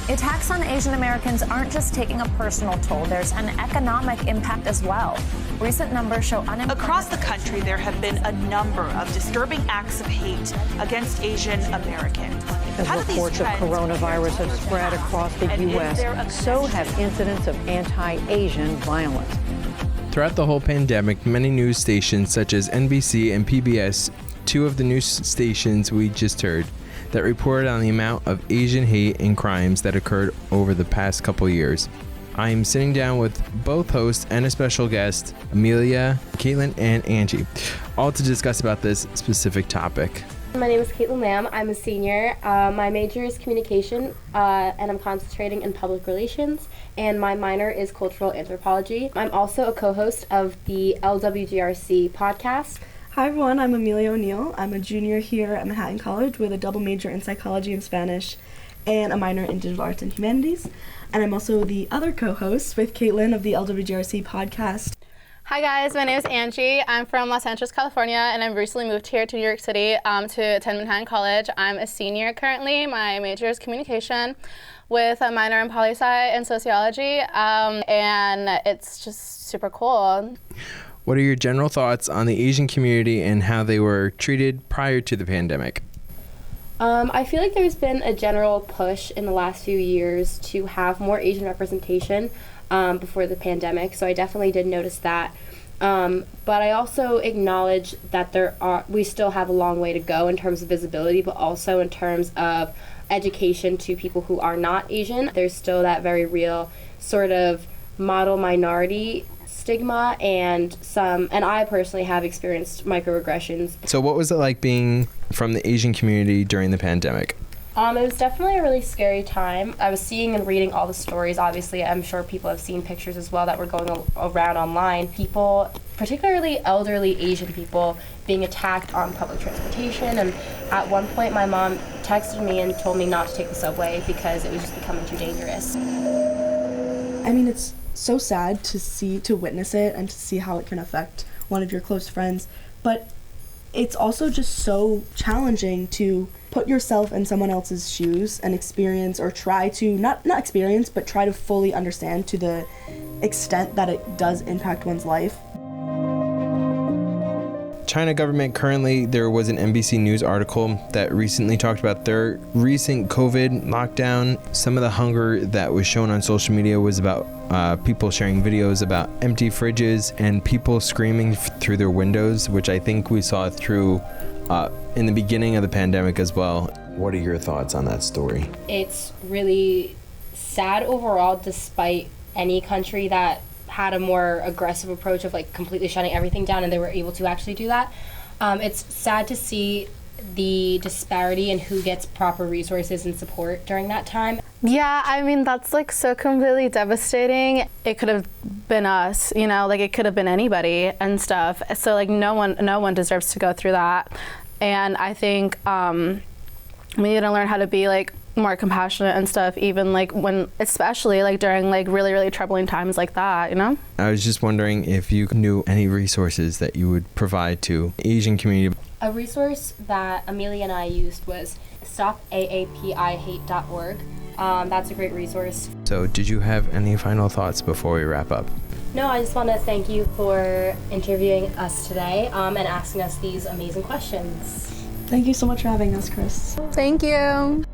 Attacks on Asian Americans aren't just taking a personal toll, there's an economic impact as well. Recent numbers show unemployment. Across the country, there have been a number of disturbing acts of hate against Asian Americans. As reports of coronavirus have spread across the U.S., so have incidents of anti-Asian violence. Throughout the whole pandemic, many news stations such as NBC and PBS, two of the news stations we just heard, that reported on the amount of Asian hate and crimes that occurred over the past couple years. I am sitting down with both hosts and a special guest, Emilia, Caitlin, and Angie, all to discuss about this specific topic. My name is Caitlin Lambe. I'm a senior. My major is communication, and I'm concentrating in public relations, and my minor is cultural anthropology. I'm also a co-host of the LWGRC podcast. Hi everyone, I'm Emilia O'Neill. I'm a junior here at Manhattan College with a double major in psychology and Spanish and a minor in digital arts and humanities. And I'm also the other co-host with Caitlin of the LWGRC podcast. Hi guys, my name is Angie. I'm from Los Angeles, California, and I've recently moved here to New York City to attend Manhattan College. I'm a senior currently. My major is communication with a minor in poli-sci and sociology, and it's just super cool. What are your general thoughts on the Asian community and how they were treated prior to the pandemic? I feel like there's been a general push in the last few years to have more Asian representation before the pandemic, so I definitely did notice that. But I also acknowledge that we still have a long way to go in terms of visibility, but also in terms of education to people who are not Asian. There's still that very real sort of model minority stigma, and I personally have experienced microaggressions. So what was it like being from the Asian community during the pandemic? It was definitely a really scary time. I was seeing and reading all the stories. Obviously, I'm sure people have seen pictures as well that were going around online. People, particularly elderly Asian people, being attacked on public transportation. And at one point, my mom texted me and told me not to take the subway because it was just becoming too dangerous. I mean, it's so sad to witness it and to see how it can affect one of your close friends, but it's also just so challenging to put yourself in someone else's shoes and experience, or try to not experience, but try to fully understand to the extent that it does impact one's life. China government currently, there was an NBC News article that recently talked about their recent COVID lockdown. Some of the hunger that was shown on social media was about people sharing videos about empty fridges and people screaming through their windows, which I think we saw through in the beginning of the pandemic as well. What are your thoughts on that story? It's really sad overall, despite any country that had a more aggressive approach of like completely shutting everything down, and they were able to actually do that. It's sad to see the disparity in who gets proper resources and support during that time. Yeah, I mean, that's like so completely devastating. It could have been us, you know, like it could have been anybody and stuff. So like no one deserves to go through that. And I think we need to learn how to be like more compassionate and stuff, even like when, especially like during like really, really troubling times like that, you know? I was just wondering if you knew any resources that you would provide to Asian community. A resource that Amelia and I used was stopaapihate.org. That's a great resource. So did you have any final thoughts before we wrap up? No, I just want to thank you for interviewing us today and asking us these amazing questions. Thank you so much for having us, Chris. Thank you.